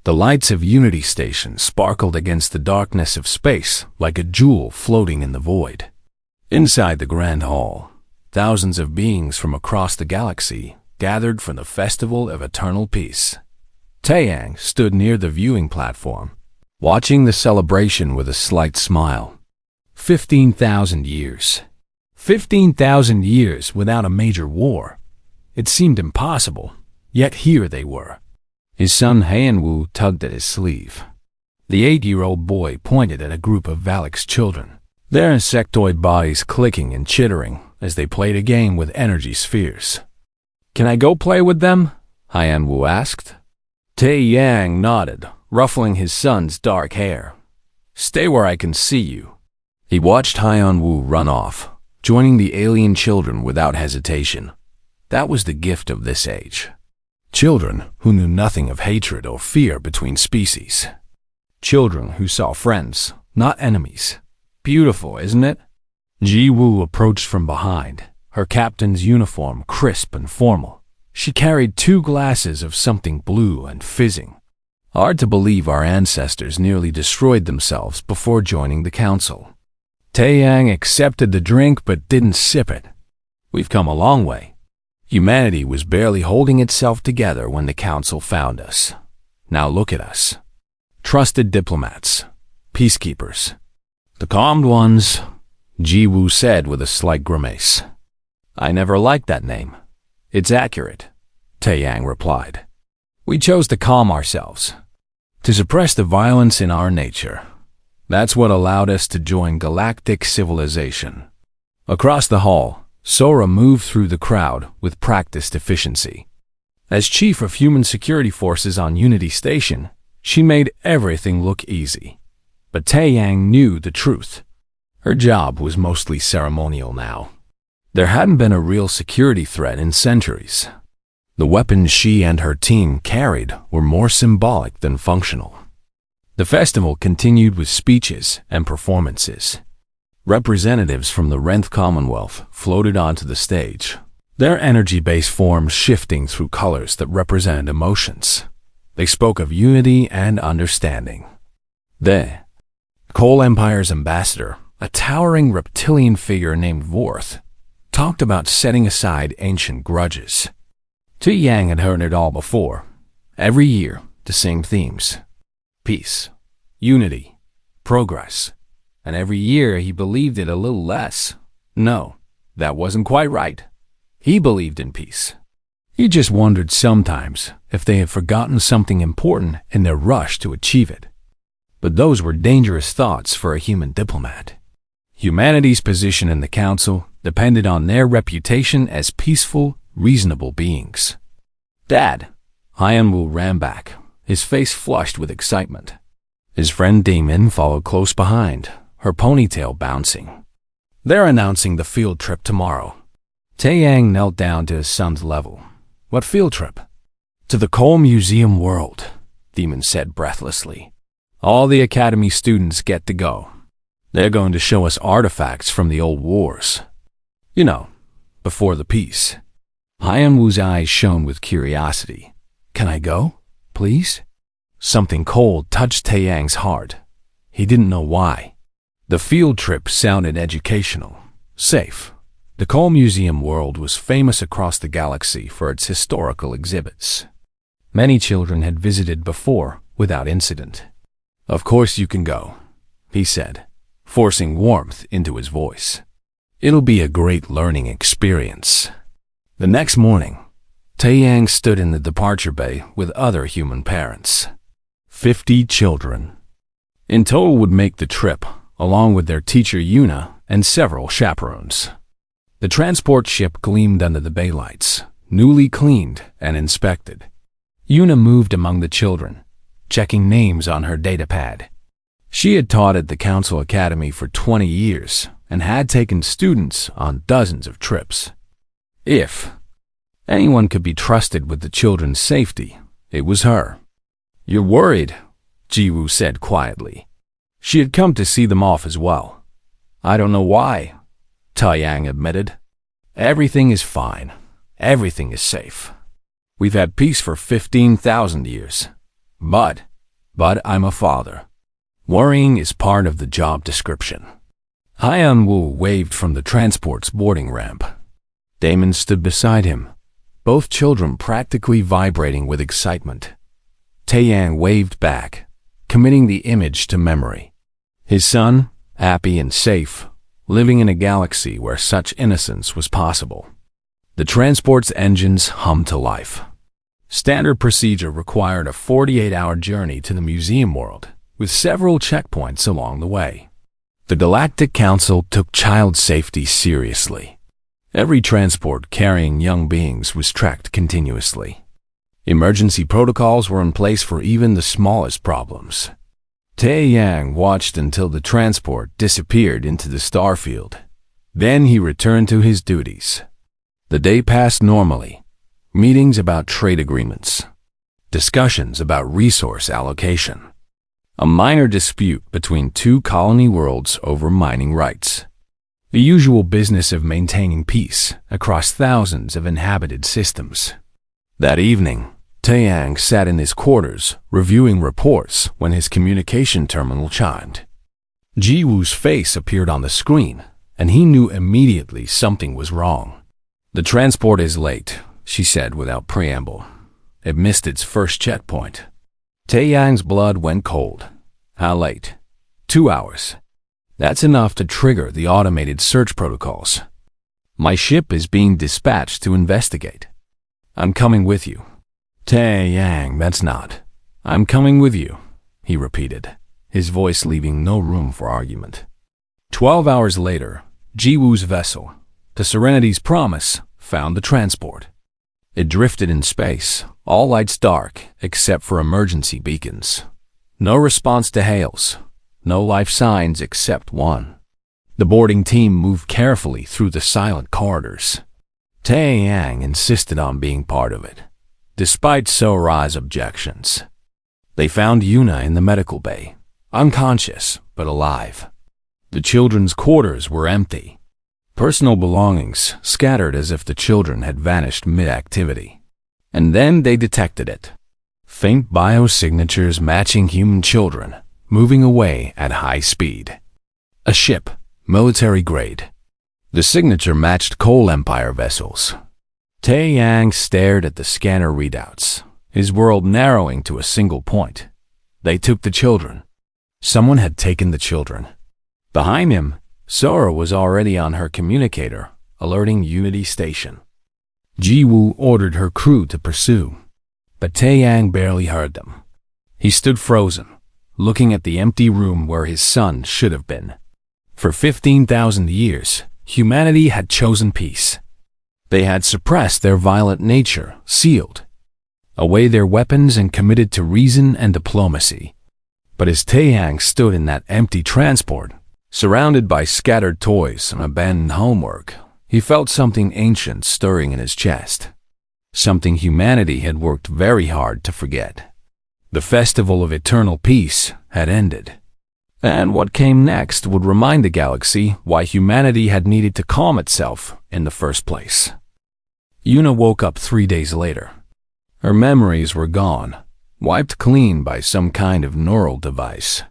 The lights of Unity Station sparkled against the darkness of space like a jewel floating in the void. Inside the grand hall, thousands of beings from across the galaxy gathered for the Festival of Eternal Peace. Taeyang stood near the viewing platform, watching the celebration with a slight smile. 15,000 years. 15,000 years without a major war. It seemed impossible, yet here they were. His son Haiyan-Wu tugged at his sleeve. The 8-year-old boy pointed at a group of Valak's children, their insectoid bodies clicking and chittering as they played a game with energy spheres. "Can I go play with them?" Haiyan-Wu asked. Taeyang nodded, ruffling his son's dark hair. "Stay where I can see you." He watched Haiyan-Wu run off, joining the alien children without hesitation. That was the gift of this age. Children who knew nothing of hatred or fear between species. Children who saw friends, not enemies. Beautiful, isn't it? Ji-Woo approached from behind, her captain's uniform crisp and formal. She carried 2 glasses of something blue and fizzing. Hard to believe our ancestors nearly destroyed themselves before joining the council. Taeyang accepted the drink but didn't sip it. We've come a long way. Humanity was barely holding itself together when the council found us. Now look at us. Trusted diplomats, peacekeepers. The calmed ones, Ji-Woo said with a slight grimace. I never liked that name. It's accurate, Taeyang replied. We chose to calm ourselves, to suppress the violence in our nature. That's what allowed us to join galactic civilization. Across the hall, Sora moved through the crowd with practiced efficiency. As chief of human security forces on Unity Station, she made everything look easy. But Taeyang knew the truth. Her job was mostly ceremonial now. There hadn't been a real security threat in centuries. The weapons she and her team carried were more symbolic than functional. The festival continued with speeches and performances. Representatives from the Renth Commonwealth floated onto the stage, their energy-based forms shifting through colors that represented emotions. They spoke of unity and understanding. The Coal Empire's ambassador, a towering reptilian figure named Vorth, talked about setting aside ancient grudges. Taeyang had heard it all before. Every year, the same themes. Peace, unity, progress. And every year he believed it a little less. No, that wasn't quite right. He believed in peace. He just wondered sometimes if they had forgotten something important in their rush to achieve it. But those were dangerous thoughts for a human diplomat. Humanity's position in the council depended on their reputation as peaceful, reasonable beings. Dad, Haiyan-Wu ran back, his face flushed with excitement. His friend Damon followed close behind, her ponytail bouncing. They're announcing the field trip tomorrow. Taeyang knelt down to his son's level. What field trip? To the Coal Museum World, Demon said breathlessly. All the Academy students get to go. They're going to show us artifacts from the old wars. You know, before the peace. Haiyan-Wu's eyes shone with curiosity. Can I go, please? Something cold touched Taeyang's heart. He didn't know why. The field trip sounded educational, safe. The Coal Museum World was famous across the galaxy for its historical exhibits. Many children had visited before without incident. Of course you can go, he said, forcing warmth into his voice. It'll be a great learning experience. The next morning, Taeyang stood in the departure bay with other human parents. 50 children. In total would make the trip, along with their teacher Yuna and several chaperones. The transport ship gleamed under the bay lights, newly cleaned and inspected. Yuna moved among the children, checking names on her datapad. She had taught at the Council Academy for 20 years and had taken students on dozens of trips. If anyone could be trusted with the children's safety, it was her. You're worried, Ji-Woo said quietly. She had come to see them off as well. I don't know why, Taeyang admitted. Everything is fine. Everything is safe. We've had peace for 15,000 years. But but I'm a father. Worrying is part of the job description. Hyun Woo waved from the transport's boarding ramp. Damon stood beside him, both children practically vibrating with excitement. Taeyang waved back, committing the image to memory. His son, happy and safe, living in a galaxy where such innocence was possible. The transport's engines hummed to life. Standard procedure required a 48-hour journey to the museum world, with several checkpoints along the way. The Galactic Council took child safety seriously. Every transport carrying young beings was tracked continuously. Emergency protocols were in place for even the smallest problems. Taeyang watched until the transport disappeared into the starfield. Then he returned to his duties. The day passed normally. Meetings about trade agreements. Discussions about resource allocation. A minor dispute between two colony worlds over mining rights. The usual business of maintaining peace across thousands of inhabited systems. That evening, Taeyang sat in his quarters, reviewing reports when his communication terminal chimed. Ji-Woo's face appeared on the screen, and he knew immediately something was wrong. "The transport is late," she said without preamble. It missed its first checkpoint. Taeyang's blood went cold. "How late?" "2 hours. That's enough to trigger the automated search protocols. My ship is being dispatched to investigate. I'm coming with you." "Taeyang, that's not." "I'm coming with you," he repeated, his voice leaving no room for argument. 12 hours later, Ji-Woo's vessel, the Serenity's Promise, found the transport. It drifted in space, all lights dark except for emergency beacons. No response to hails, no life signs except one. The boarding team moved carefully through the silent corridors. Taeyang insisted on being part of it, despite So-Ra's objections. They found Yuna in the medical bay, unconscious but alive. The children's quarters were empty. Personal belongings scattered as if the children had vanished mid-activity. And then they detected it. Faint biosignatures matching human children, moving away at high speed. A ship, military grade. The signature matched Coal Empire vessels. Taeyang stared at the scanner readouts, his world narrowing to a single point. They took the children. Someone had taken the children. Behind him, Sora was already on her communicator, alerting Unity Station. Ji-Woo ordered her crew to pursue, but Taeyang barely heard them. He stood frozen, looking at the empty room where his son should have been. For 15,000 years, humanity had chosen peace. They had suppressed their violent nature, sealed away their weapons and committed to reason and diplomacy. But as Taeyang stood in that empty transport, surrounded by scattered toys and abandoned homework, he felt something ancient stirring in his chest. Something humanity had worked very hard to forget. The festival of eternal peace had ended. And what came next would remind the galaxy why humanity had needed to calm itself in the first place. Yuna woke up 3 days later. Her memories were gone, wiped clean by some kind of neural device.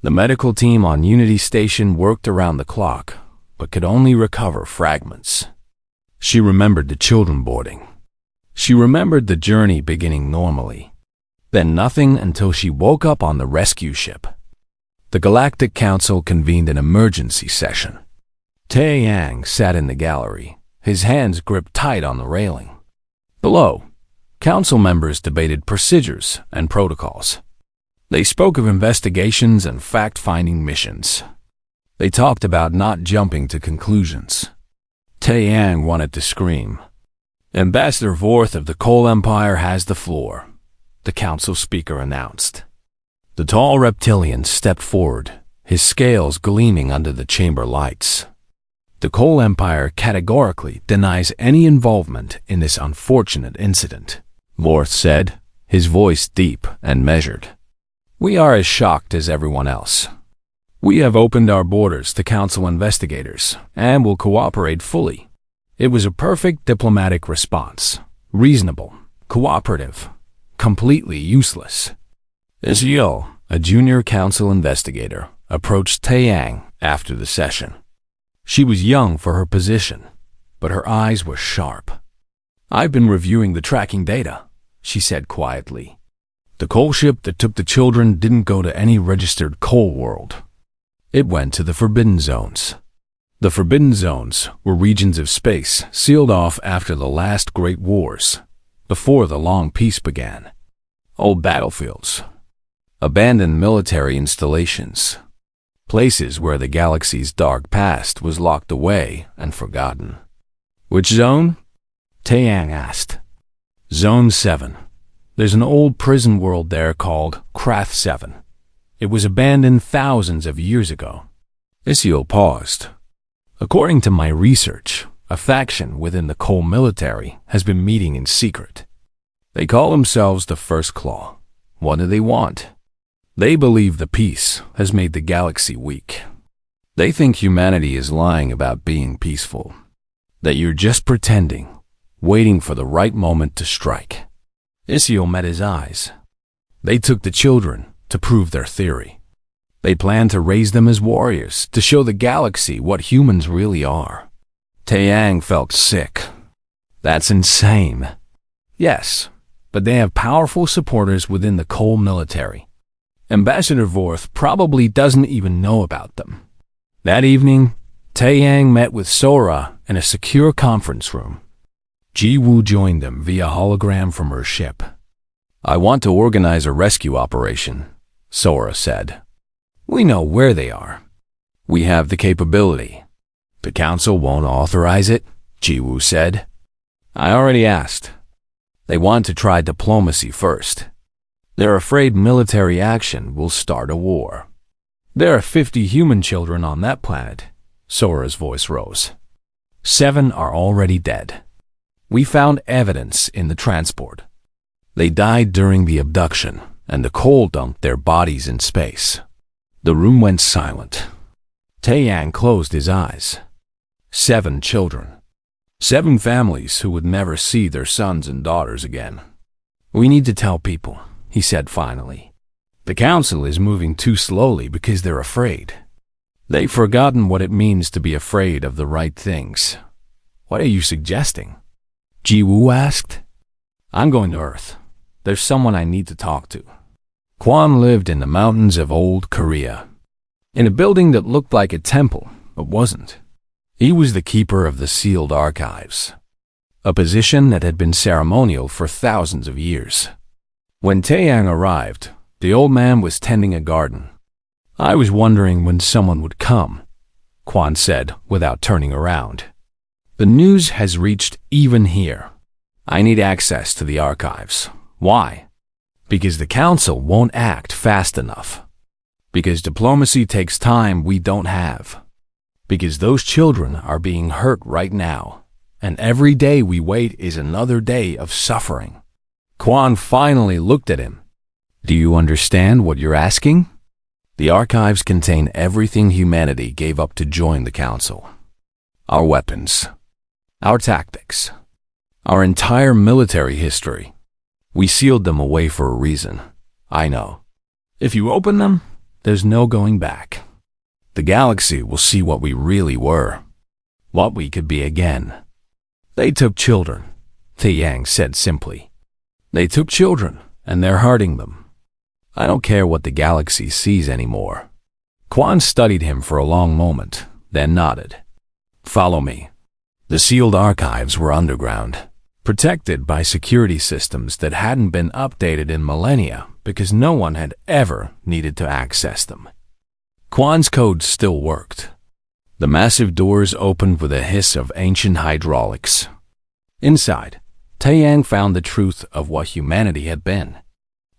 The medical team on Unity Station worked around the clock, but could only recover fragments. She remembered the children boarding. She remembered the journey beginning normally. Then nothing until she woke up on the rescue ship. The Galactic Council convened an emergency session. Taeyang sat in the gallery, his hands gripped tight on the railing. Below, council members debated procedures and protocols. They spoke of investigations and fact-finding missions. They talked about not jumping to conclusions. Taeyang wanted to scream. "Ambassador Vorth of the Coal Empire has the floor," the council speaker announced. The tall reptilian stepped forward, his scales gleaming under the chamber lights. "The Coal Empire categorically denies any involvement in this unfortunate incident," Vorth said, his voice deep and measured. "We are as shocked as everyone else. We have opened our borders to council investigators and will cooperate fully. It was a perfect diplomatic response, reasonable, cooperative, completely useless." Isiel, a junior council investigator, approached Taeyang after the session. She was young for her position, but her eyes were sharp. "I've been reviewing the tracking data," she said quietly. "The coal ship that took the children didn't go to any registered coal world. It went to the Forbidden Zones." The Forbidden Zones were regions of space sealed off after the last great wars, before the Long Peace began. Old battlefields, abandoned military installations, places where the galaxy's dark past was locked away and forgotten. "Which zone?" Taeyang asked. "Zone 7. There's an old prison world there called Krath 7. It was abandoned thousands of years ago." Isiel paused. "According to my research, a faction within the Coal military has been meeting in secret. They call themselves the First Claw. What do they want? They believe the peace has made the galaxy weak. They think humanity is lying about being peaceful, that you're just pretending, waiting for the right moment to strike." Isiel met his eyes. "They took the children to prove their theory. They plan to raise them as warriors, to show the galaxy what humans really are." Taeyang felt sick. "That's insane." "Yes, but they have powerful supporters within the Coal military. Ambassador Vorth probably doesn't even know about them." That evening, Taeyang met with Sora in a secure conference room. Ji-woo joined them via hologram from her ship. "I want to organize a rescue operation," Sora said. "We know where they are. We have the capability." "The council won't authorize it," Ji-woo said. "I already asked. They want to try diplomacy first. They're afraid military action will start a war." "There are 50 human children on that planet." Sora's voice rose. 7 are already dead. We found evidence in the transport. They died during the abduction, and the Coal dumped their bodies in space." The room went silent. Taeyang closed his eyes. 7 children. 7 families who would never see their sons and daughters again. "We need to tell people," he said finally. "The council is moving too slowly because they're afraid. They've forgotten what it means to be afraid of the right things." "What are you suggesting?" Ji-woo asked. "I'm going to Earth. There's someone I need to talk to." Kwon lived in the mountains of old Korea, in a building that looked like a temple, but wasn't. He was the keeper of the sealed archives, a position that had been ceremonial for thousands of years. When Taeyang arrived, the old man was tending a garden. "I was wondering when someone would come," Kwon said without turning around. "The news has reached even here. I need access to the archives." "Why?" "Because the council won't act fast enough. Because diplomacy takes time we don't have. Because those children are being hurt right now, and every day we wait is another day of suffering." Kwon finally looked at him. "Do you understand what you're asking?" "The archives contain everything humanity gave up to join the council. Our weapons, our tactics, our entire military history. We sealed them away for a reason. I know. If you open them, there's no going back. The galaxy will see what we really were, what we could be again." "They took children," Taeyang said simply. "They took children, and they're hurting them. I don't care what the galaxy sees anymore." Kwon studied him for a long moment, then nodded. "Follow me." The sealed archives were underground, protected by security systems that hadn't been updated in millennia because no one had ever needed to access them. Kwon's code still worked. The massive doors opened with a hiss of ancient hydraulics. Inside, Taeyang found the truth of what humanity had been.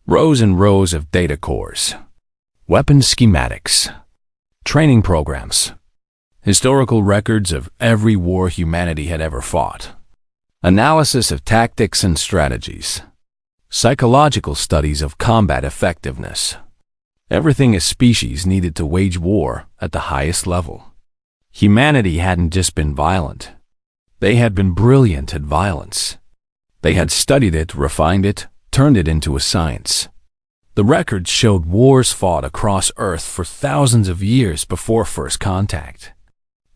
Rows and rows of data cores, weapon schematics, training programs, historical records of every war humanity had ever fought, analysis of tactics and strategies, psychological studies of combat effectiveness. Everything a species needed to wage war at the highest level. Humanity hadn't just been violent. They had been brilliant at violence. They had studied it, refined it, turned it into a science. The records showed wars fought across Earth for thousands of years before first contact.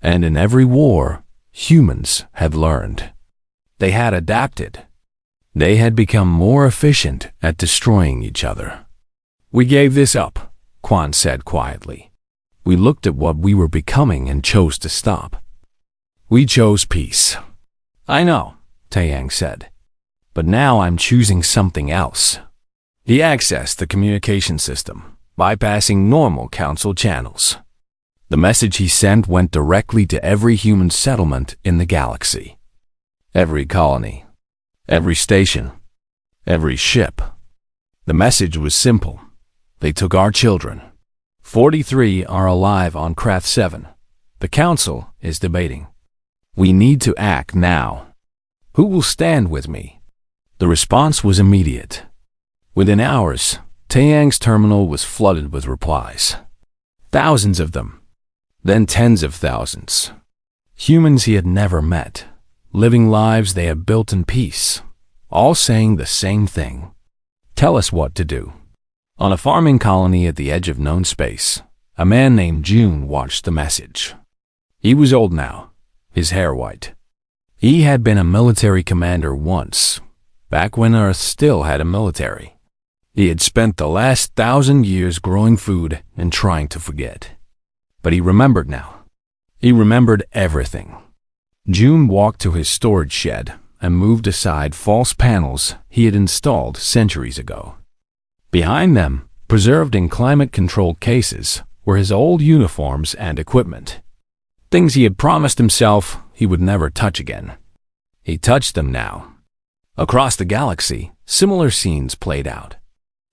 And in every war, humans had learned. They had adapted. They had become more efficient at destroying each other. "We gave this up," Quan said quietly. "We looked at what we were becoming and chose to stop. We chose peace." "I know," Taeyang said. "But now I'm choosing something else." He accessed the communication system, bypassing normal council channels. The message he sent went directly to every human settlement in the galaxy. Every colony, every station, every ship. The message was simple. They took our children. 43 are alive on Krath 7. The council is debating. We need to act now. Who will stand with me? The response was immediate. Within hours, Taeyang's terminal was flooded with replies. Thousands of them. Then tens of thousands. Humans he had never met, living lives they had built in peace, all saying the same thing. Tell us what to do. On a farming colony at the edge of known space, a man named June watched the message. He was old now, his hair white. He had been a military commander once, back when Earth still had a military. He had spent the last 1,000 years growing food and trying to forget. But he remembered now. He remembered everything. June walked to his storage shed and moved aside false panels he had installed centuries ago. Behind them, preserved in climate-controlled cases, were his old uniforms and equipment. Things he had promised himself he would never touch again. He touched them now. Across the galaxy, similar scenes played out.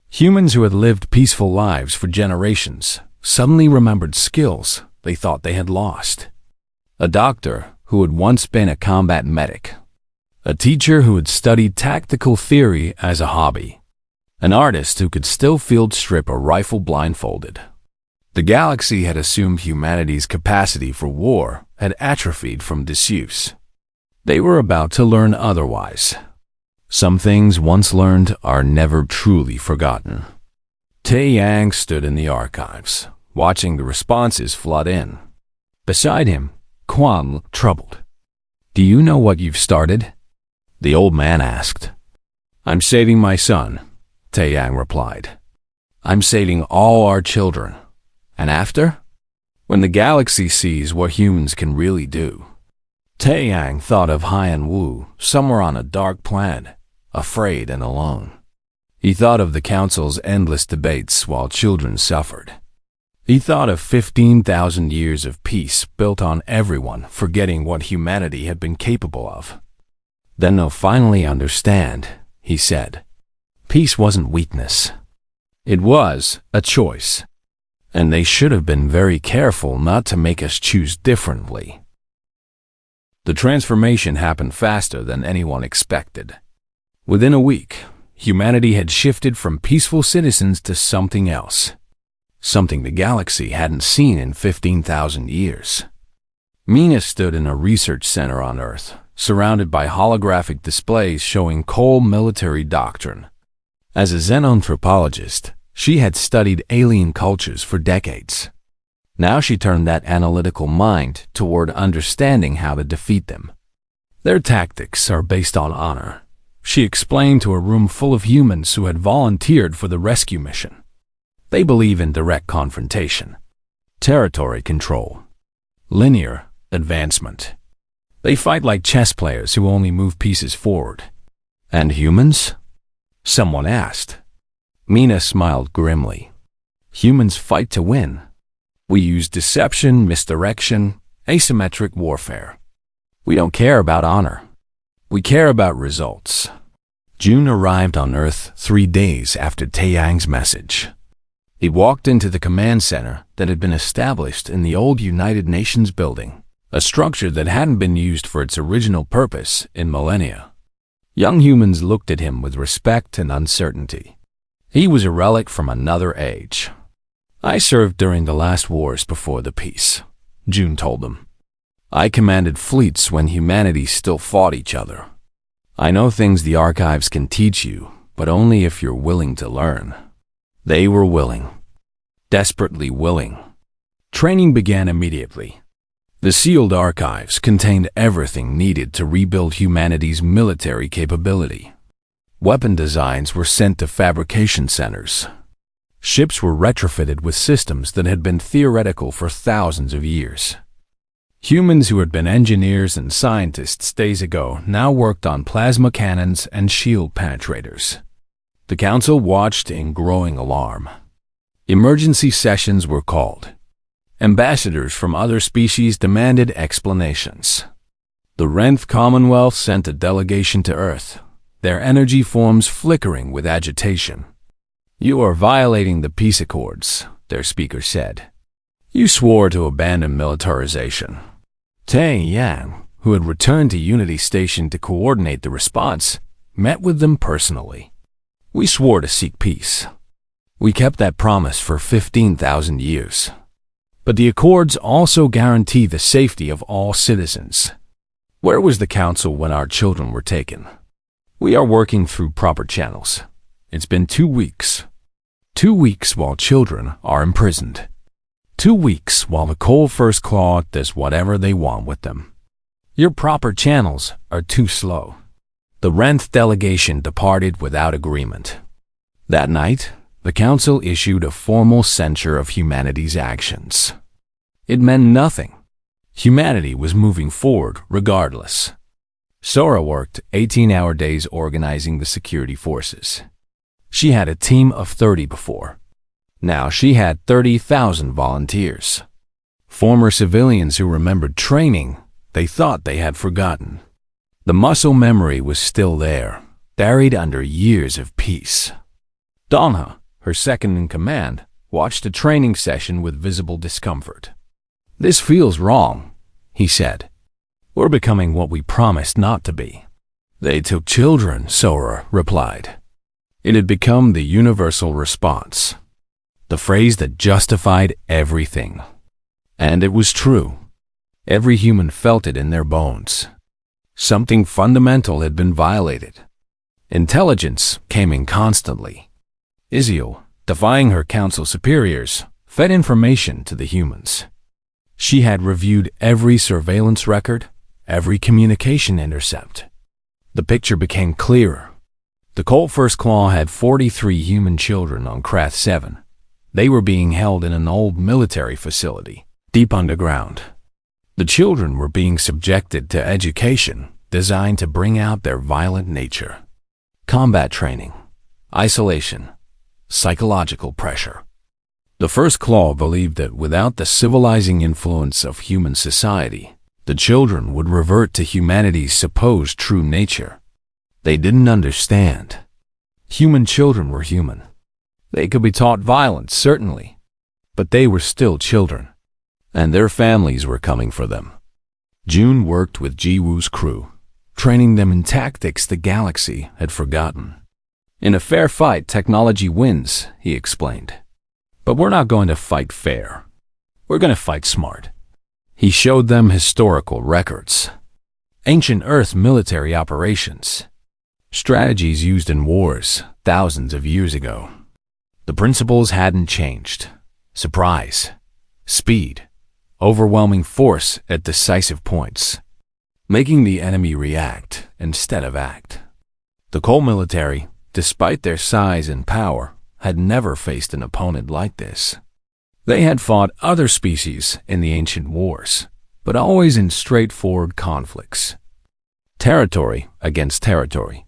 Humans who had lived peaceful lives for generations suddenly remembered skills they thought they had lost. A doctor who had once been a combat medic. A teacher who had studied tactical theory as a hobby. An artist who could still field strip a rifle blindfolded. The galaxy had assumed humanity's capacity for war had atrophied from disuse. They were about to learn otherwise. Some things once learned are never truly forgotten. Taeyang stood in the archives, watching the responses flood in. Beside him, Quan looked troubled. "Do you know what you've started?" the old man asked. "I'm saving my son," Taeyang replied. "I'm saving all our children. And after? When the galaxy sees what humans can really do." Taeyang thought of Haiyan Wu, somewhere on a dark planet, afraid and alone. He thought of the council's endless debates while children suffered. He thought of 15,000 years of peace built on everyone forgetting what humanity had been capable of. "Then they'll finally understand," he said. Peace wasn't weakness. It was a choice. And they should have been very careful not to make us choose differently. The transformation happened faster than anyone expected. Within a week, humanity had shifted from peaceful citizens to something else. Something the galaxy hadn't seen in 15,000 years. Mina stood in a research center on Earth, surrounded by holographic displays showing cold military doctrine. As a xenanthropologist, she had studied alien cultures for decades. Now she turned that analytical mind toward understanding how to defeat them. Their tactics are based on honor, she explained to a room full of humans who had volunteered for the rescue mission. They believe in direct confrontation, territory control, linear advancement. They fight like chess players who only move pieces forward. "And humans?" someone asked. Mina smiled grimly. "Humans fight to win. We use deception, misdirection, asymmetric warfare. We don't care about honor. We care about results." June arrived on Earth 3 days after Taeyang's message. He walked into the command center that had been established in the old United Nations building, a structure that hadn't been used for its original purpose in millennia. Young humans looked at him with respect and uncertainty. He was a relic from another age. "I served during the last wars before the peace," June told them. "I commanded fleets when humanity still fought each other. I know things the archives can teach you, but only if you're willing to learn." They were willing, desperately willing. Training began immediately. The sealed archives contained everything needed to rebuild humanity's military capability. Weapon designs were sent to fabrication centers. Ships were retrofitted with systems that had been theoretical for thousands of years. Humans who had been engineers and scientists days ago now worked on plasma cannons and shield penetrators. The Council watched in growing alarm. Emergency sessions were called. Ambassadors from other species demanded explanations. The Wrenth Commonwealth sent a delegation to Earth, their energy forms flickering with agitation. "You are violating the peace accords," their speaker said. "You swore to abandon militarization." Tang Yang, who had returned to Unity Station to coordinate the response, met with them personally. "We swore to seek peace. We kept that promise for 15,000 years. But the Accords also guarantee the safety of all citizens. Where was the Council when our children were taken? We are working through proper channels. It's been 2 weeks. 2 weeks while children are imprisoned. 2 weeks while the Cold First Claw does whatever they want with them. Your proper channels are too slow." The Wrenth delegation departed without agreement. That night, the Council issued a formal censure of humanity's actions. It meant nothing. Humanity was moving forward regardless. Sora worked 18-hour days organizing the security forces. She had a team of 30 before. Now she had 30,000 volunteers. Former civilians who remembered training they thought they had forgotten. The muscle memory was still there, buried under years of peace. Donha, her second-in-command, watched a training session with visible discomfort. "This feels wrong," he said. "We're becoming what we promised not to be." "They took children," Sora replied. It had become the universal response, the phrase that justified everything. And it was true. Every human felt it in their bones. Something fundamental had been violated. Intelligence came in constantly. Isiel, defying her council superiors, fed information to the humans. She had reviewed every surveillance record, every communication intercept. The picture became clearer. The Cold First Claw had 43 human children on Krath 7. They were being held in an old military facility, deep underground. The children were being subjected to education designed to bring out their violent nature. Combat training, isolation, psychological pressure. The First Claw believed that without the civilizing influence of human society, the children would revert to humanity's supposed true nature. They didn't understand. Human children were human. They could be taught violence, certainly, but they were still children, and their families were coming for them. June worked with Jiwoo's crew, training them in tactics the galaxy had forgotten. "In a fair fight, technology wins," he explained. "But we're not going to fight fair. We're going to fight smart." He showed them historical records, ancient Earth military operations, strategies used in wars thousands of years ago. The principles hadn't changed. Surprise, speed, overwhelming force at decisive points, making the enemy react instead of act. The Coal military, despite their size and power, had never faced an opponent like this. They had fought other species in the ancient wars, but always in straightforward conflicts. Territory against territory,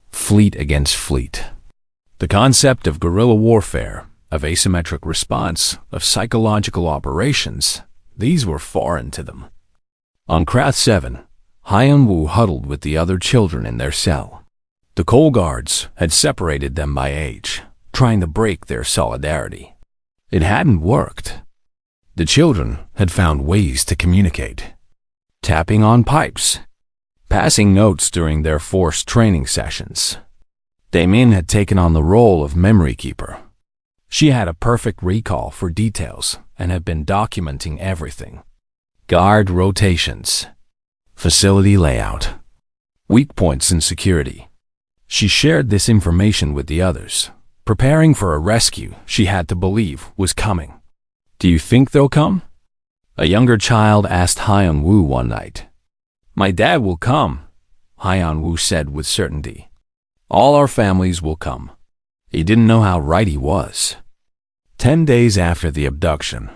fleet against fleet. The concept of guerrilla warfare, of asymmetric response, of psychological operations, these were foreign to them. On Krath 7, Hyunwoo huddled with the other children in their cell. The Coal Guards had separated them by age, trying to break their solidarity. It hadn't worked. The children had found ways to communicate. Tapping on pipes, passing notes during their forced training sessions. Damien had taken on the role of memory keeper. She had a perfect recall for details and had been documenting everything. Guard rotations, facility layout, weak points in security. She shared this information with the others, preparing for a rescue she had to believe was coming. "Do you think they'll come?" a younger child asked Hyun-woo one night. "My dad will come," Hyun-woo said with certainty. "All our families will come." He didn't know how right he was. 10 days after the abduction,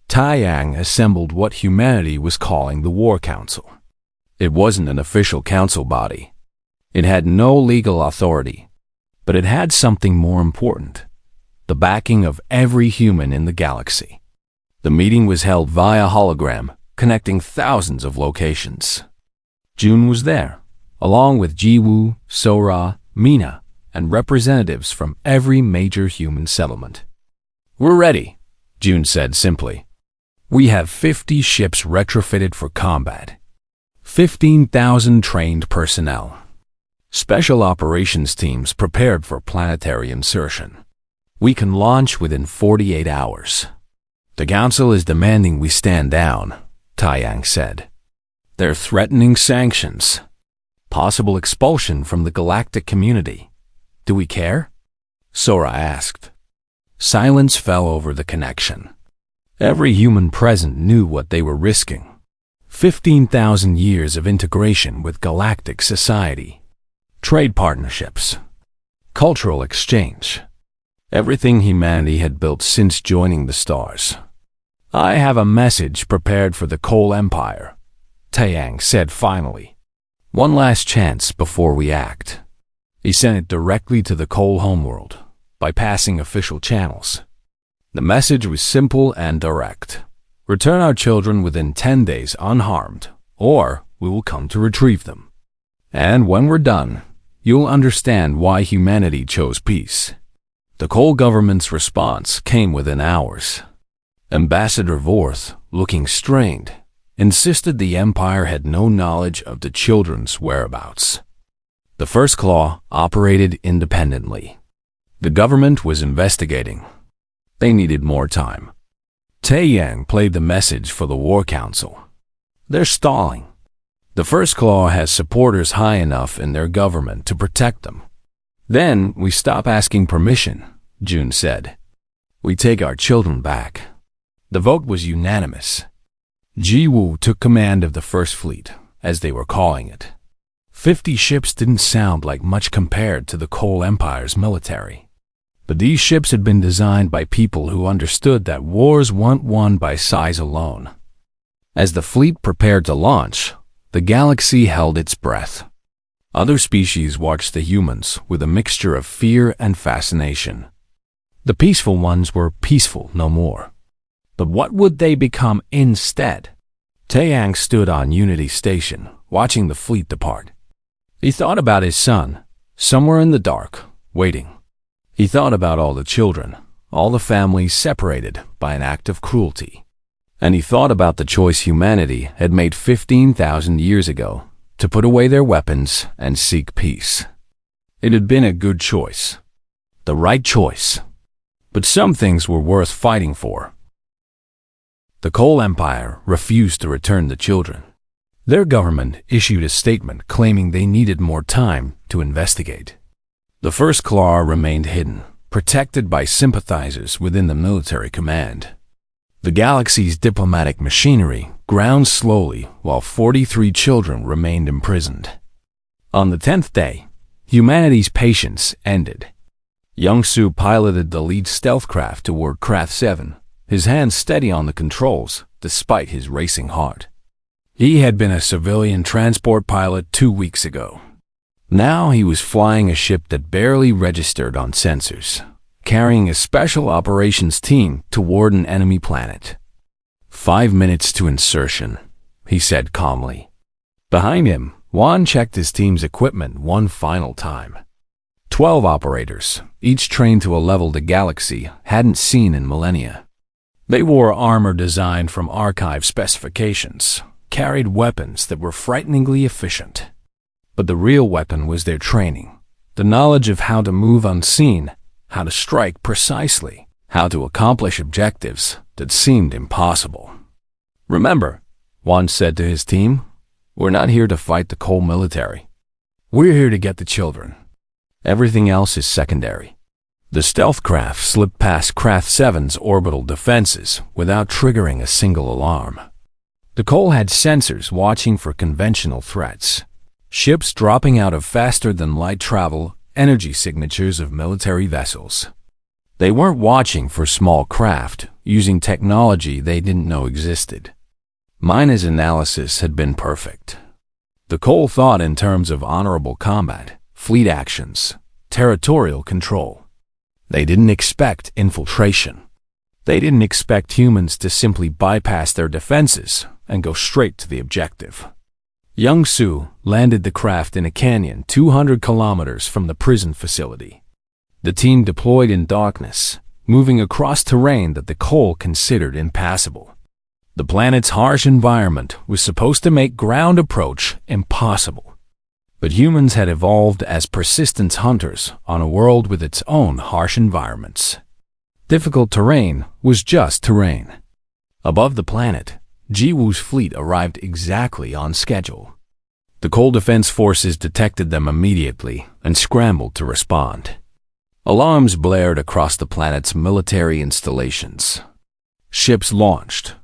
Taeyang assembled what humanity was calling the War Council. It wasn't an official council body. It had no legal authority, but it had something more important: the backing of every human in the galaxy. The meeting was held via hologram, connecting thousands of locations. June was there, along with Jiwoo, Sora, Mina, and representatives from every major human settlement. "We're ready," June said simply. "We have 50 ships retrofitted for combat, 15,000 trained personnel, special operations teams prepared for planetary insertion. We can launch within 48 hours. The Council is demanding we stand down," Taeyang said. "They're threatening sanctions, possible expulsion from the galactic community. Do we care?" Sora asked. Silence fell over the connection. Every human present knew what they were risking. 15,000 years of integration with galactic society, trade partnerships, cultural exchange, everything humanity had built since joining the stars. "I have a message prepared for the Coal Empire," Taeyang said finally. "One last chance before we act." He sent it directly to the Coal homeworld, bypassing official channels. The message was simple and direct. "Return our children within 10 days unharmed, or we will come to retrieve them. And when we're done, you'll understand why humanity chose peace." The Coal government's response came within hours. Ambassador Vorth, looking strained, insisted the Empire had no knowledge of the children's whereabouts. The First Claw operated independently. The government was investigating. They needed more time. Taeyang played the message for the War Council. "They're stalling. The First Claw has supporters high enough in their government to protect them. Then we stop asking permission," June said. "We take our children back." The vote was unanimous. Jiwoo took command of the First Fleet, as they were calling it. 50 ships didn't sound like much compared to the Coal Empire's military. But these ships had been designed by people who understood that wars weren't won by size alone. As the fleet prepared to launch, the galaxy held its breath. Other species watched the humans with a mixture of fear and fascination. The peaceful ones were peaceful no more. But what would they become instead? Taeyang stood on Unity Station, watching the fleet depart. He thought about his son, somewhere in the dark, waiting. He thought about all the children, all the families separated by an act of cruelty. And he thought about the choice humanity had made 15,000 years ago to put away their weapons and seek peace. It had been a good choice, the right choice. But some things were worth fighting for. The Coal Empire refused to return the children. Their government issued a statement claiming they needed more time to investigate. The First Claw remained hidden, protected by sympathizers within the military command. The galaxy's diplomatic machinery ground slowly while 43 children remained imprisoned. On the 10th day, humanity's patience ended. Young-Soo piloted the lead stealth craft toward Craft 7, his hands steady on the controls despite his racing heart. He had been a civilian transport pilot 2 weeks ago. Now he was flying a ship that barely registered on sensors, carrying a special operations team toward an enemy planet. 5 minutes to insertion, he said calmly. Behind him, Juan checked his team's equipment one final time. 12 operators, each trained to a level the galaxy hadn't seen in millennia. They wore armor designed from archive specifications, carried weapons that were frighteningly efficient. But the real weapon was their training, the knowledge of how to move unseen, how to strike precisely, how to accomplish objectives that seemed impossible. "Remember," Juan said to his team, "we're not here to fight the Coal military. We're here to get the children. Everything else is secondary." The stealth craft slipped past Craft 7's orbital defenses without triggering a single alarm. The Cole had sensors watching for conventional threats, ships dropping out of faster-than-light travel energy signatures of military vessels. They weren't watching for small craft using technology they didn't know existed. Mina's analysis had been perfect. The Cole thought in terms of honorable combat, fleet actions, territorial control. They didn't expect infiltration. They didn't expect humans to simply bypass their defenses and go straight to the objective. Young Su landed the craft in a canyon 200 kilometers from the prison facility. The team deployed in darkness, moving across terrain that the Cole considered impassable. The planet's harsh environment was supposed to make ground approach impossible. But humans had evolved as persistent hunters on a world with its own harsh environments. Difficult terrain was just terrain. Above the planet, Jiwoo's fleet arrived exactly on schedule. The Cole Defense Forces detected them immediately and scrambled to respond. Alarms blared across the planet's military installations. Ships launched.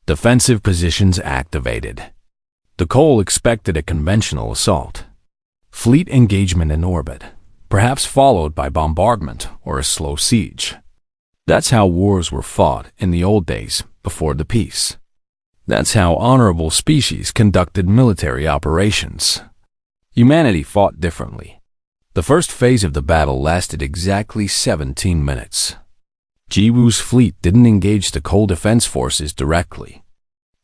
Defensive positions activated. The Cole expected a conventional assault. Fleet engagement in orbit, perhaps followed by bombardment or a slow siege. That's how wars were fought in the old days before the peace. That's how honorable species conducted military operations. Humanity fought differently. The first phase of the battle lasted exactly 17 minutes. Jiwoo's fleet didn't engage the Cole Defense Forces directly.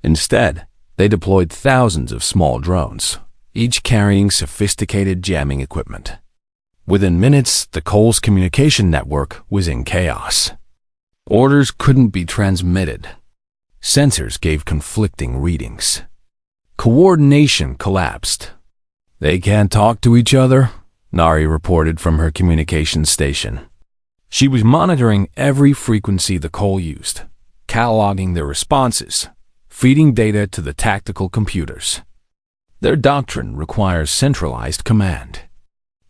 Instead, they deployed thousands of small drones, each carrying sophisticated jamming equipment. Within minutes, the Cole's communication network was in chaos. Orders couldn't be transmitted. Sensors gave conflicting readings. Coordination collapsed. "They can't talk to each other," Nari reported from her communication station. She was monitoring every frequency the Cole used, cataloging their responses, feeding data to the tactical computers. Their doctrine requires centralized command.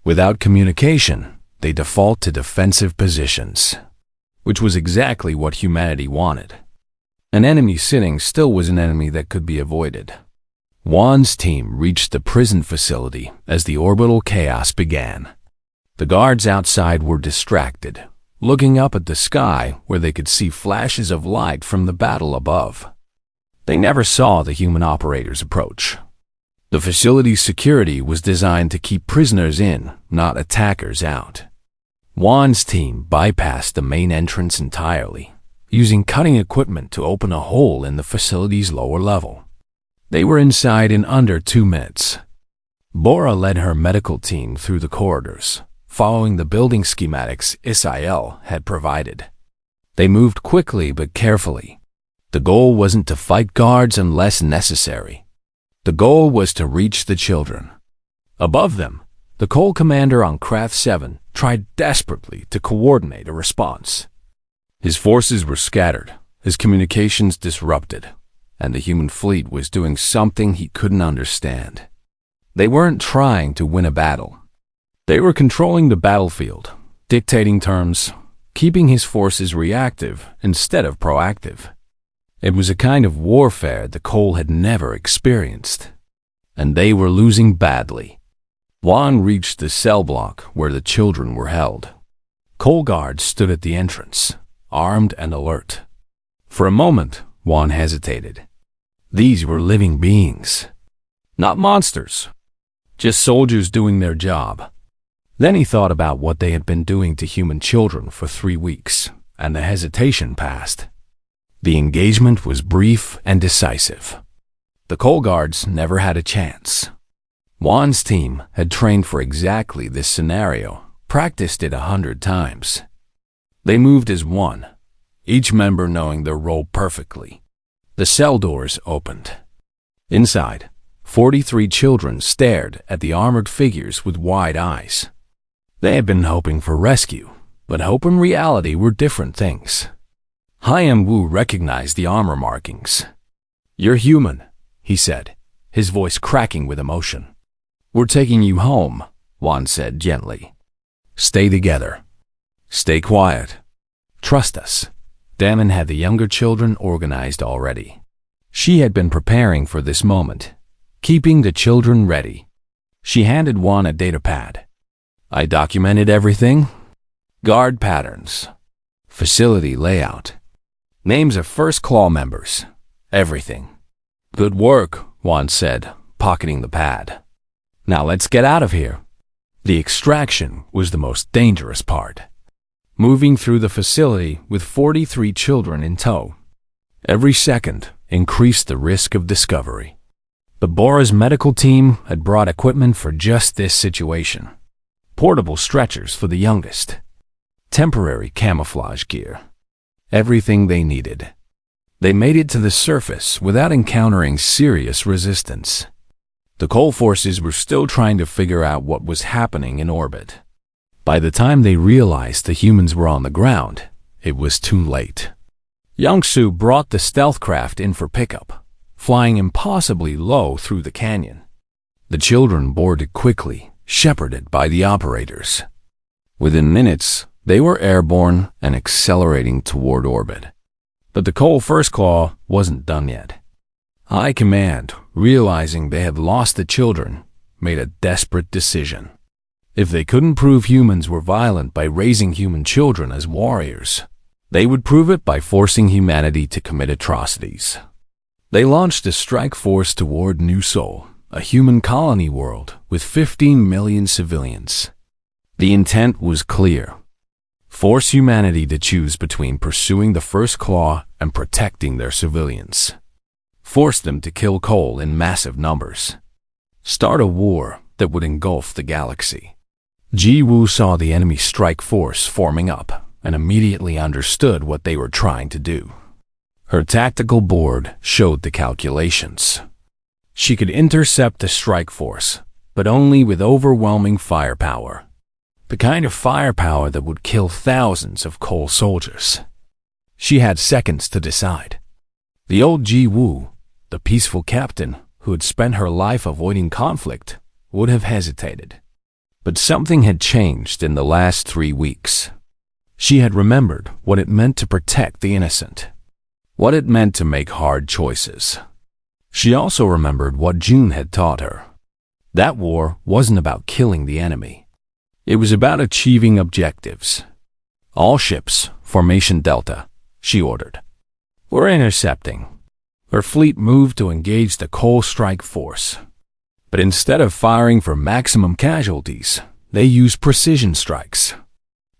Without communication, they default to defensive positions, which was exactly what humanity wanted. An enemy sitting still was an enemy that could be avoided. Juan's team reached the prison facility as the orbital chaos began. The guards outside were distracted, looking up at the sky where they could see flashes of light from the battle above. They never saw the human operators approach. The facility's security was designed to keep prisoners in, not attackers out. Juan's team bypassed the main entrance entirely, using cutting equipment to open a hole in the facility's lower level. They were inside in under 2 minutes. Bora led her medical team through the corridors, following the building schematics Israel had provided. They moved quickly but carefully. The goal wasn't to fight guards unless necessary. The goal was to reach the children. Above them, the Cole commander on Craft 7 tried desperately to coordinate a response. His forces were scattered, his communications disrupted, and the human fleet was doing something he couldn't understand. They weren't trying to win a battle. They were controlling the battlefield, dictating terms, keeping his forces reactive instead of proactive. It was a kind of warfare the Cole had never experienced, and they were losing badly. Juan reached the cell block where the children were held. Cole guards stood at the entrance, armed and alert. For a moment, Juan hesitated. These were living beings, not monsters, just soldiers doing their job. Then he thought about what they had been doing to human children for 3 weeks, and the hesitation passed. The engagement was brief and decisive. The Cole guards never had a chance. Juan's team had trained for exactly this scenario, practiced it 100 times. They moved as one, each member knowing their role perfectly. The cell doors opened. Inside, 43 children stared at the armored figures with wide eyes. They had been hoping for rescue, but hope and reality were different things. Hyam Wu recognized the armor markings. "You're human," he said, his voice cracking with emotion. "We're taking you home," Juan said gently. "Stay together." Stay quiet. Trust us. Damon had the younger children organized already. She had been preparing for this moment, keeping the children ready. She handed one a data pad. I documented everything. Guard patterns. Facility layout. Names of first claw members. Everything. Good work, Juan said, pocketing the pad. Now let's get out of here. The extraction was the most dangerous part. Moving through the facility with 43 children in tow. Every second increased the risk of discovery. But Bora's medical team had brought equipment for just this situation. Portable stretchers for the youngest. Temporary camouflage gear. Everything they needed. They made it to the surface without encountering serious resistance. The coal forces were still trying to figure out what was happening in orbit. By the time they realized the humans were on the ground, it was too late. Youngsu brought the stealth craft in for pickup, flying impossibly low through the canyon. The children boarded quickly, shepherded by the operators. Within minutes, they were airborne and accelerating toward orbit. But the coal first claw wasn't done yet. High Command, realizing they had lost the children, made a desperate decision. If they couldn't prove humans were violent by raising human children as warriors, they would prove it by forcing humanity to commit atrocities. They launched a strike force toward New Sol, a human colony world with 15 million civilians. The intent was clear. Force humanity to choose between pursuing the first claw and protecting their civilians. Force them to kill coal in massive numbers. Start a war that would engulf the galaxy. Ji Woo saw the enemy strike force forming up and immediately understood what they were trying to do. Her tactical board showed the calculations. She could intercept the strike force, but only with overwhelming firepower. The kind of firepower that would kill thousands of coal soldiers. She had seconds to decide. The old Ji Woo, the peaceful captain who had spent her life avoiding conflict, would have hesitated. But something had changed in the last 3 weeks. She had remembered what it meant to protect the innocent, what it meant to make hard choices. She also remembered what June had taught her. That war wasn't about killing the enemy. It was about achieving objectives. All ships, Formation Delta, she ordered. We're intercepting. Her fleet moved to engage the coal strike force. But instead of firing for maximum casualties, they used precision strikes,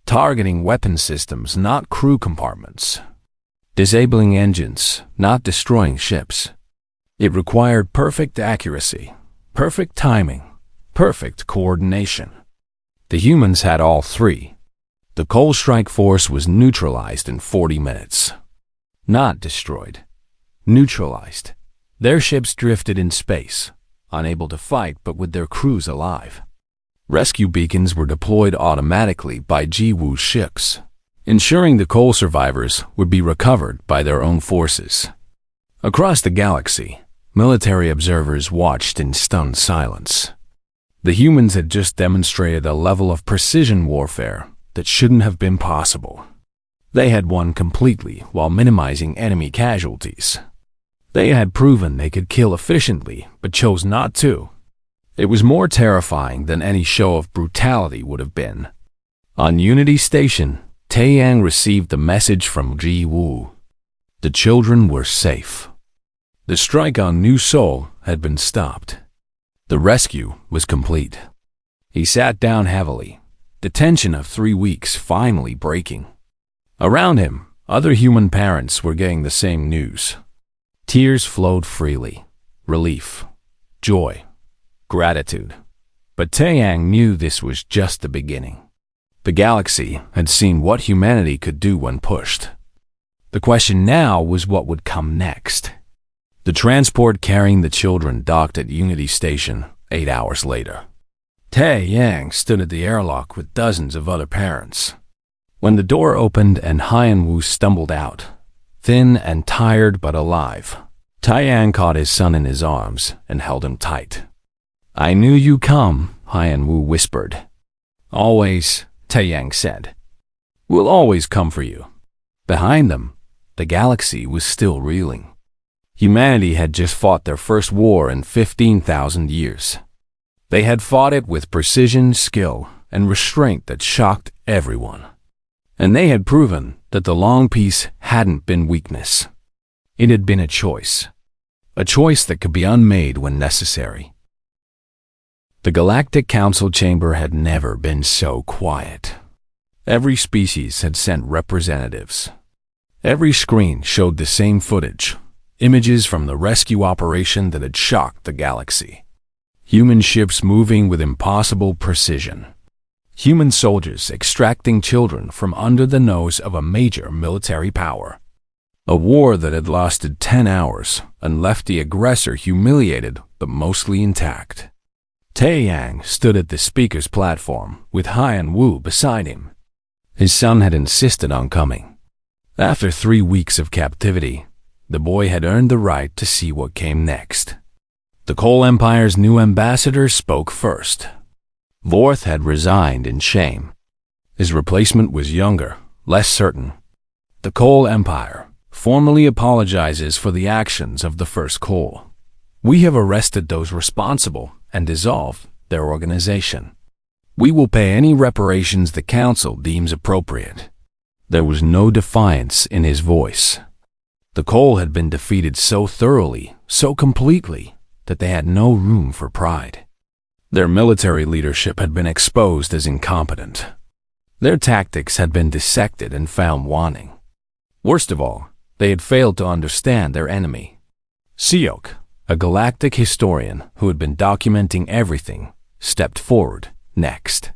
targeting weapon systems, not crew compartments, disabling engines, not destroying ships. It required perfect accuracy, perfect timing, perfect coordination. The humans had all three. The coal strike force was neutralized in 40 minutes. Not destroyed. Neutralized. Their ships drifted in space, unable to fight but with their crews alive. Rescue beacons were deployed automatically by Ji Woo's ships, ensuring the coal survivors would be recovered by their own forces. Across the galaxy, military observers watched in stunned silence. The humans had just demonstrated a level of precision warfare that shouldn't have been possible. They had won completely while minimizing enemy casualties. They had proven they could kill efficiently, but chose not to. It was more terrifying than any show of brutality would have been. On Unity Station, Taeyang received the message from Ji Woo. The children were safe. The strike on New Sol had been stopped. The rescue was complete. He sat down heavily, the tension of 3 weeks finally breaking. Around him, other human parents were getting the same news. Tears flowed freely. Relief, joy, gratitude. But Taeyang knew this was just the beginning. The galaxy had seen what humanity could do when pushed. The question now was what would come next. The transport carrying the children docked at Unity Station 8 hours later. Taeyang stood at the airlock with dozens of other parents. When the door opened and Hyan-Woo stumbled out, thin and tired but alive, Taeyang caught his son in his arms and held him tight. "I knew you'd come," Hyan-Woo whispered. "Always," Taeyang said. We'll always come for you." Behind them, the galaxy was still reeling. Humanity had just fought their first war in 15,000 years. They had fought it with precision, skill, and restraint that shocked everyone. And they had proven that the long peace hadn't been weakness. It had been a choice that could be unmade when necessary. The Galactic Council chamber had never been so quiet. Every species had sent representatives. Every screen showed the same footage, images from the rescue operation that had shocked the galaxy. Human ships moving with impossible precision. Human soldiers extracting children from under the nose of a major military power. A war that had lasted 10 hours and left the aggressor humiliated but mostly intact. Taeyang stood at the speaker's platform with Haiyan Wu beside him. His son had insisted on coming. After 3 weeks of captivity, the boy had earned the right to see what came next. The Coal Empire's new ambassador spoke first. Vorth had resigned in shame. His replacement was younger, less certain. The Coal Empire formally apologizes for the actions of the First Coal. We have arrested those responsible and dissolved their organization. We will pay any reparations the Council deems appropriate. There was no defiance in his voice. The Coal had been defeated so thoroughly, so completely, that they had no room for pride. Their military leadership had been exposed as incompetent. Their tactics had been dissected and found wanting. Worst of all, they had failed to understand their enemy. Seok, a galactic historian who had been documenting everything, stepped forward next.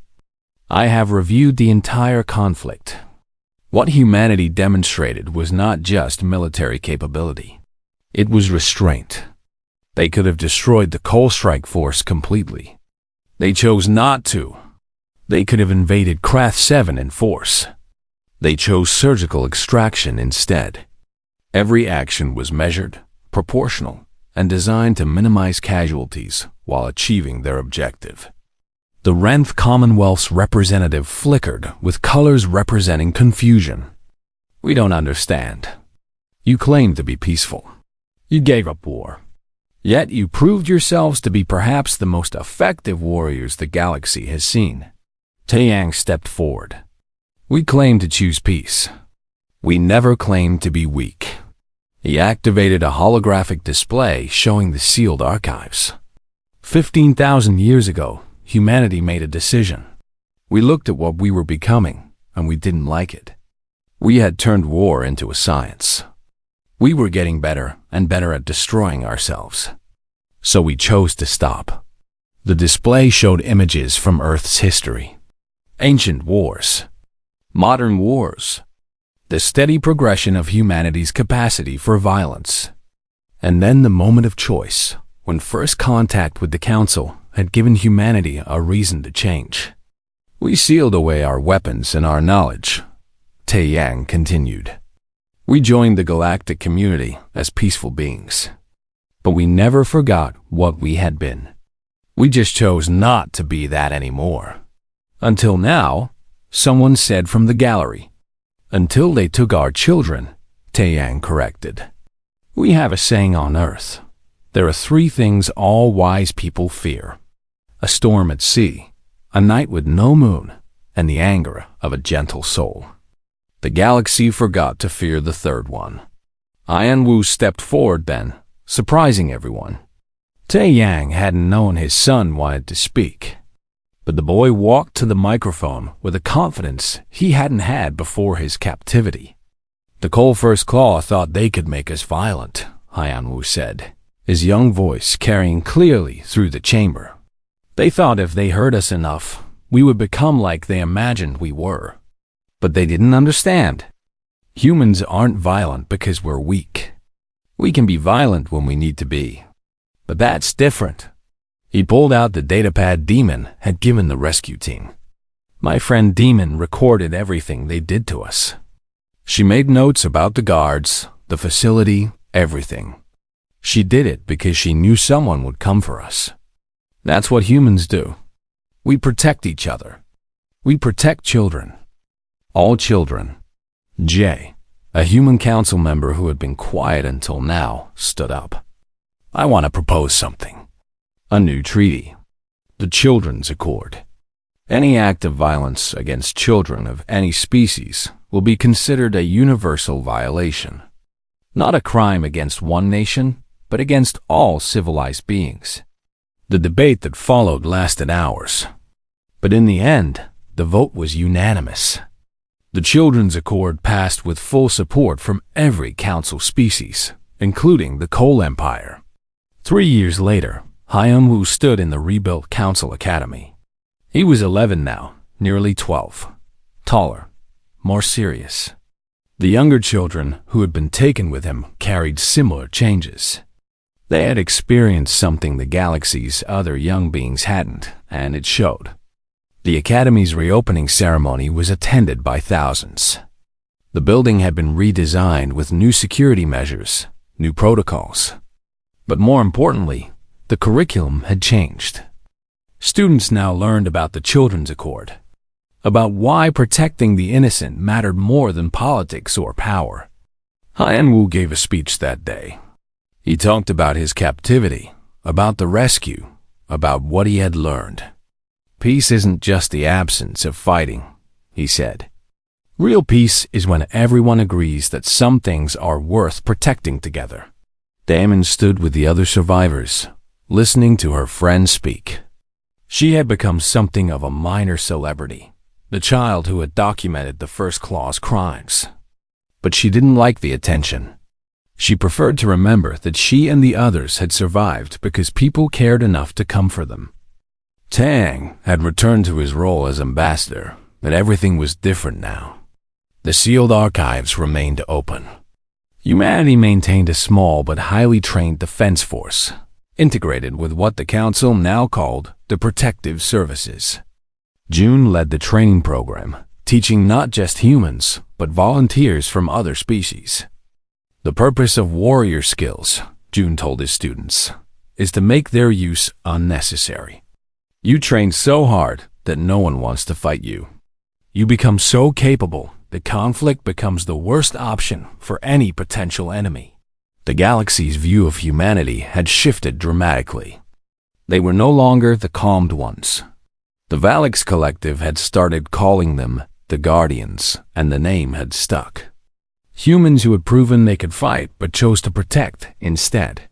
I have reviewed the entire conflict. What humanity demonstrated was not just military capability. It was restraint. They could have destroyed the Coal Strike Force completely. They chose not to. They could have invaded Krath 7 in force. They chose surgical extraction instead. Every action was measured, proportional, and designed to minimize casualties while achieving their objective. The Renth Commonwealth's representative flickered with colors representing confusion. We don't understand. You claimed to be peaceful. You gave up war. Yet you proved yourselves to be perhaps the most effective warriors the galaxy has seen. Taeyang stepped forward. We claim to choose peace. We never claimed to be weak. He activated a holographic display showing the sealed archives. 15,000 years ago, humanity made a decision. We looked at what we were becoming, and we didn't like it. We had turned war into a science. We were getting better and better at destroying ourselves. So we chose to stop. The display showed images from Earth's history. Ancient wars. Modern wars. The steady progression of humanity's capacity for violence. And then the moment of choice, when first contact with the Council had given humanity a reason to change. We sealed away our weapons and our knowledge, Taeyang continued. We joined the galactic community as peaceful beings. But we never forgot what we had been. We just chose not to be that anymore. Until now, someone said from the gallery. Until they took our children, Taeyang corrected. We have a saying on Earth. There are 3 things all wise people fear. A storm at sea, a night with no moon, and the anger of a gentle soul. The galaxy forgot to fear the third one. Haiyan Wu stepped forward then, surprising everyone. Taeyang hadn't known his son wanted to speak. But the boy walked to the microphone with a confidence he hadn't had before his captivity. The Coal First Claw thought they could make us violent, Haiyan Wu said, his young voice carrying clearly through the chamber. They thought if they heard us enough, we would become like they imagined we were. But they didn't understand. Humans aren't violent because we're weak. We can be violent when we need to be. But that's different. He pulled out the datapad Demon had given the rescue team. My friend Demon recorded everything they did to us. She made notes about the guards, the facility, everything. She did it because she knew someone would come for us. That's what humans do. We protect each other. We protect children. All children. J, a human council member who had been quiet until now, stood up. I want to propose something. A new treaty. The Children's Accord. Any act of violence against children of any species will be considered a universal violation. Not a crime against one nation, but against all civilized beings. The debate that followed lasted hours. But in the end, the vote was unanimous. The Children's Accord passed with full support from every council species, including the Coal Empire. 3 years later, Hyun-woo stood in the rebuilt Council Academy. He was 11 now, nearly 12. Taller, more serious. The younger children who had been taken with him carried similar changes. They had experienced something the galaxy's other young beings hadn't, and it showed. The Academy's reopening ceremony was attended by thousands. The building had been redesigned with new security measures, new protocols. But more importantly, the curriculum had changed. Students now learned about the Children's Accord, about why protecting the innocent mattered more than politics or power. Hyun-woo gave a speech that day. He talked about his captivity, about the rescue, about what he had learned. Peace isn't just the absence of fighting, he said. Real peace is when everyone agrees that some things are worth protecting together. Damon stood with the other survivors, listening to her friend speak. She had become something of a minor celebrity, the child who had documented the First Claw's crimes. But she didn't like the attention. She preferred to remember that she and the others had survived because people cared enough to come for them. Tang had returned to his role as ambassador, but everything was different now. The sealed archives remained open. Humanity maintained a small but highly trained defense force, integrated with what the Council now called the Protective Services. June led the training program, teaching not just humans, but volunteers from other species. The purpose of warrior skills, June told his students, is to make their use unnecessary. You train so hard that no one wants to fight you. You become so capable that conflict becomes the worst option for any potential enemy. The galaxy's view of humanity had shifted dramatically. They were no longer the calmed ones. The Valix Collective had started calling them the Guardians, and the name had stuck. Humans who had proven they could fight but chose to protect instead.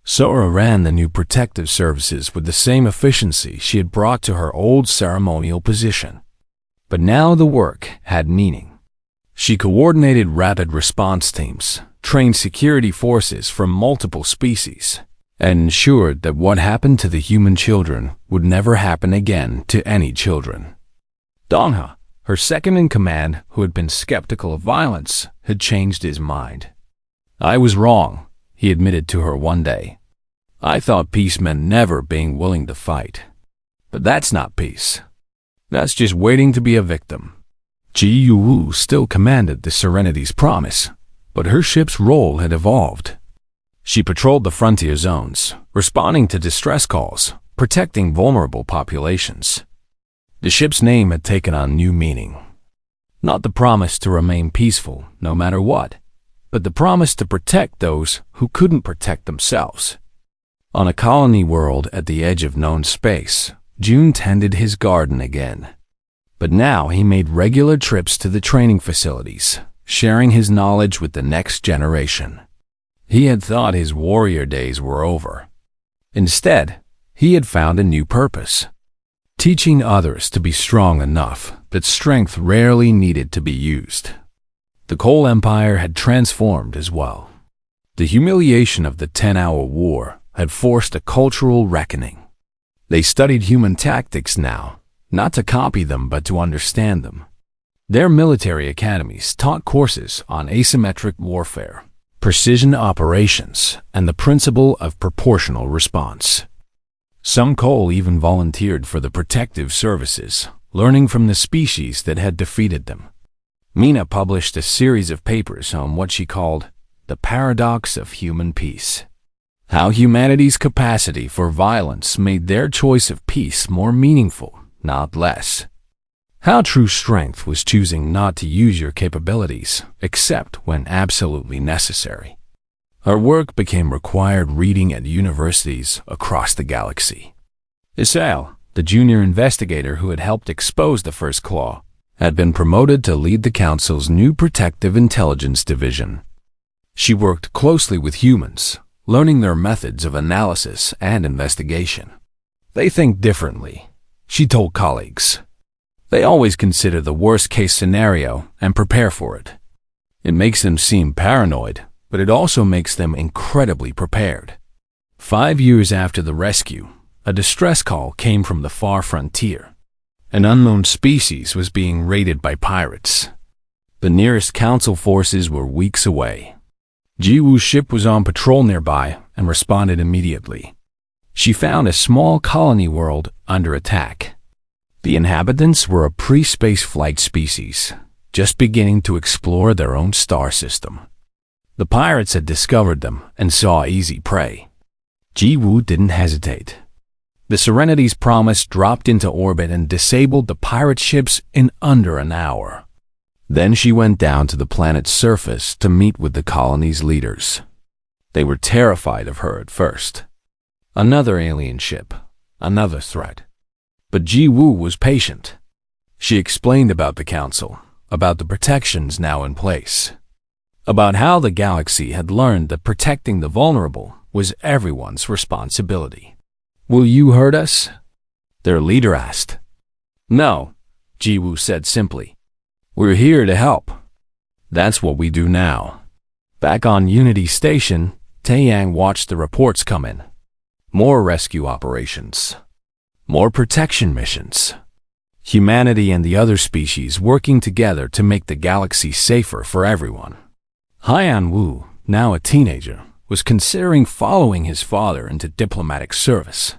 Sora ran the new protective services with the same efficiency she had brought to her old ceremonial position. But now the work had meaning. She coordinated rapid response teams, trained security forces from multiple species, and ensured that what happened to the human children would never happen again to any children. Dongha, her second-in-command who had been skeptical of violence, had changed his mind. I was wrong, he admitted to her one day. I thought peace meant never being willing to fight. But that's not peace. That's just waiting to be a victim. Ji Yu still commanded the Serenity's Promise, but her ship's role had evolved. She patrolled the frontier zones, responding to distress calls, protecting vulnerable populations. The ship's name had taken on new meaning. Not the promise to remain peaceful, no matter what, but the promise to protect those who couldn't protect themselves. On a colony world at the edge of known space, June tended his garden again. But now he made regular trips to the training facilities, sharing his knowledge with the next generation. He had thought his warrior days were over. Instead, he had found a new purpose. Teaching others to be strong enough that strength rarely needed to be used. The Coal Empire had transformed as well. The humiliation of the 10-hour war had forced a cultural reckoning. They studied human tactics now, not to copy them but to understand them. Their military academies taught courses on asymmetric warfare, precision operations, and the principle of proportional response. Some Coal even volunteered for the protective services, learning from the species that had defeated them. Mina published a series of papers on what she called the paradox of human peace. How humanity's capacity for violence made their choice of peace more meaningful, not less. How true strength was choosing not to use your capabilities, except when absolutely necessary. Her work became required reading at universities across the galaxy. Isale, the junior investigator who had helped expose the first claw, had been promoted to lead the Council's new Protective Intelligence Division. She worked closely with humans, learning their methods of analysis and investigation. They think differently, she told colleagues. They always consider the worst-case scenario and prepare for it. It makes them seem paranoid, but it also makes them incredibly prepared. 5 years after the rescue, a distress call came from the far frontier. An unknown species was being raided by pirates. The nearest Council forces were weeks away. Jiwoo's ship was on patrol nearby and responded immediately. She found a small colony world under attack. The inhabitants were a pre-space flight species, just beginning to explore their own star system. The pirates had discovered them and saw easy prey. Jiwoo didn't hesitate. The Serenity's Promise dropped into orbit and disabled the pirate ships in under an hour. Then she went down to the planet's surface to meet with the colony's leaders. They were terrified of her at first. Another alien ship, another threat. But Jiwoo was patient. She explained about the Council, about the protections now in place, about how the galaxy had learned that protecting the vulnerable was everyone's responsibility. "Will you hurt us?" their leader asked. "No," Jiwoo said simply. "We're here to help." That's what we do now. Back on Unity Station, Taeyang watched the reports come in. More rescue operations. More protection missions. Humanity and the other species working together to make the galaxy safer for everyone. Haiyan Wu, now a teenager, was considering following his father into diplomatic service.